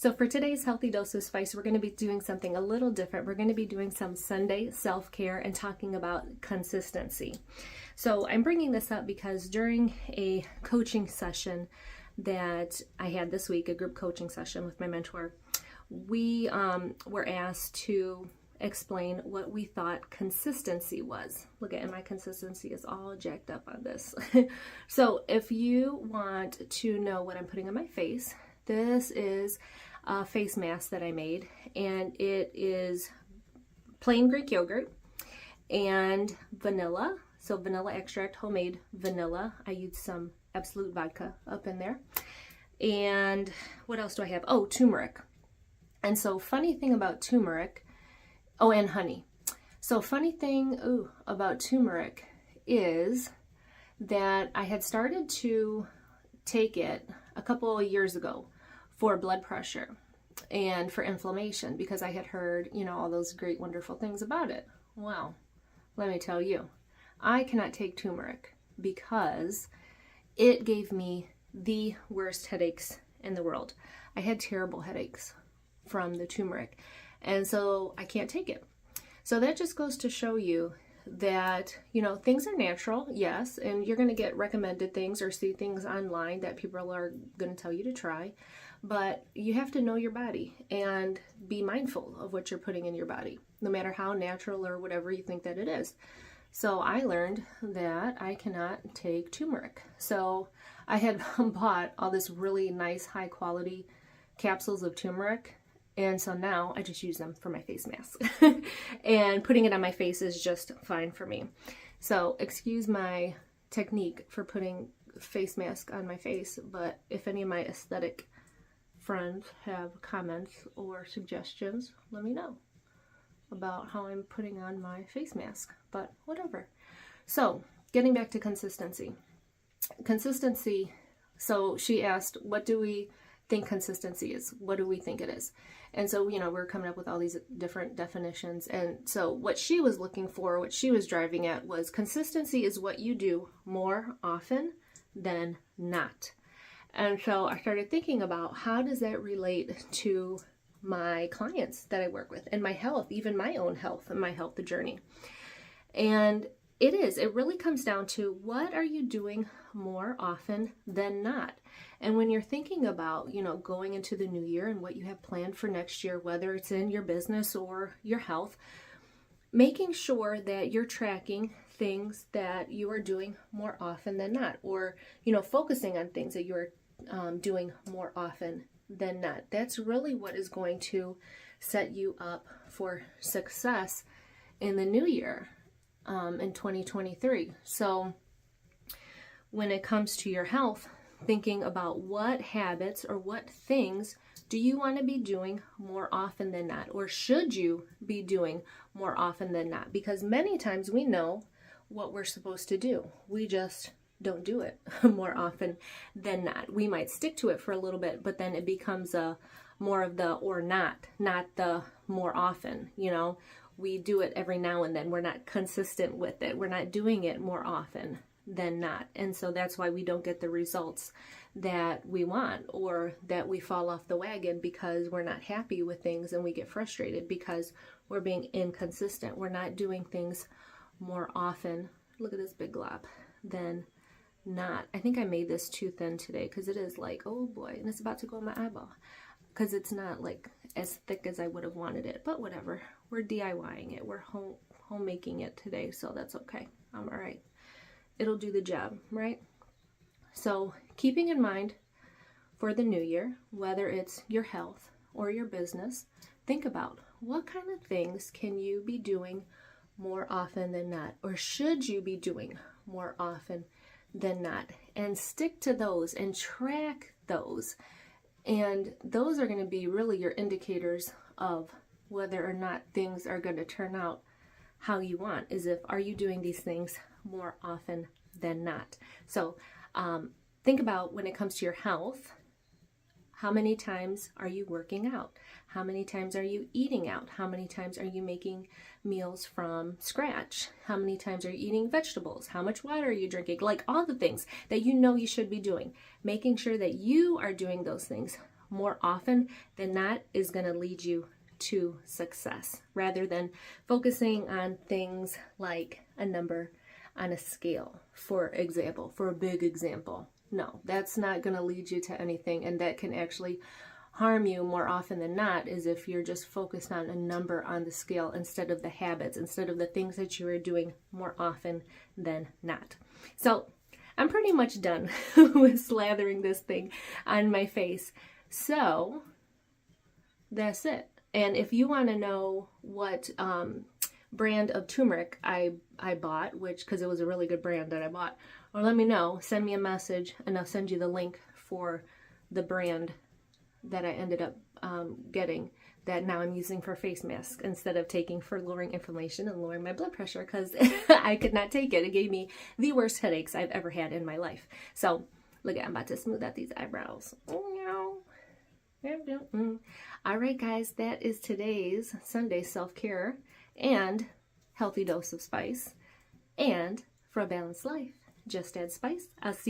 So for today's Healthy Dose of Spice, we're going to be doing something a little different. We're going to be doing some Sunday self-care and talking about consistency. So I'm bringing this up because during a coaching session that I had this week, a group coaching session with my mentor, we were asked to explain what we thought consistency was. Look at, and my consistency is all jacked up on this. So if you want to know what I'm putting on my face, this is a face mask that I made, and it is plain Greek yogurt and vanilla. So vanilla extract, homemade vanilla. I used some Absolute vodka up in there. And what else do I have? Oh, turmeric. And so funny thing about turmeric, oh, and honey. So funny thing about turmeric is that I had started to take it a couple of years ago for blood pressure and for inflammation because I had heard, all those great, wonderful things about it. Well, let me tell you, I cannot take turmeric because it gave me the worst headaches in the world. I had terrible headaches from the turmeric, and so I can't take it. So that just goes to show you that, things are natural, yes, and you're going to get recommended things or see things online that people are going to tell you to try, but you have to know your body and be mindful of what you're putting in your body, no matter how natural or whatever you think that it is. So I learned that I cannot take turmeric. So I had bought all this really nice, high quality capsules of turmeric. And so now I just use them for my face mask. And putting it on my face is just fine for me. So excuse my technique for putting face mask on my face, but if any of my aesthetic friends have comments or suggestions, let me know about how I'm putting on my face mask, but whatever. So getting back to consistency. Consistency, so she asked, what do we think consistency is? What do we think it is? And so, we're coming up with all these different definitions. And so what she was looking for, what she was driving at was consistency is what you do more often than not. And so I started thinking about how does that relate to my clients that I work with and my health, even my own health and my health journey. And it really comes down to what are you doing more often than not? And when you're thinking about, going into the new year and what you have planned for next year, whether it's in your business or your health, making sure that you're tracking things that you are doing more often than not, or, focusing on things that you're doing more often than not. That's really what is going to set you up for success in the new year, in 2023. So when it comes to your health, thinking about what habits or what things do you want to be doing more often than not, or should you be doing more often than not? Because many times we know what we're supposed to do. We just don't do it more often than not. We might stick to it for a little bit, but then it becomes more of the or not the more often. We do it every now and then. We're not consistent with it. We're not doing it more often than not. And so that's why we don't get the results that we want, or that we fall off the wagon because we're not happy with things and we get frustrated because we're being inconsistent. We're not doing things more often. Look at this big glob. Than not. I think I made this too thin today because it is like, oh boy, and it's about to go in my eyeball because it's not like as thick as I would have wanted it, but whatever. We're DIYing it. We're homemaking it today, so that's okay. I'm all right. It'll do the job, right? So keeping in mind for the new year, whether it's your health or your business, think about what kind of things can you be doing more often than not, or should you be doing more often than not, and stick to those and track those. And those are going to be really your indicators of whether or not things are going to turn out how you want, are you doing these things more often than not? So think about when it comes to your health, how many times are you working out? How many times are you eating out? How many times are you making meals from scratch? How many times are you eating vegetables? How much water are you drinking? Like all the things that you should be doing. Making sure that you are doing those things more often than not is going to lead you to success, rather than focusing on things like a number on a scale, for example, for a big example. No, that's not going to lead you to anything, and that can actually harm you more often than not, is if you're just focused on a number on the scale instead of the habits, instead of the things that you are doing more often than not. So I'm pretty much done with slathering this thing on my face. So that's it. And if you want to know what brand of turmeric I bought, which, because it was a really good brand that I bought, or let me know, send me a message and I'll send you the link for the brand that I ended up getting, that now I'm using for face masks instead of taking for lowering inflammation and lowering my blood pressure, because I could not take it. It gave me the worst headaches I've ever had in my life. So look, I'm about to smooth out these eyebrows. All right, guys, that is today's Sunday self-care and healthy dose of spice. And for a balanced life, just add spice. I'll see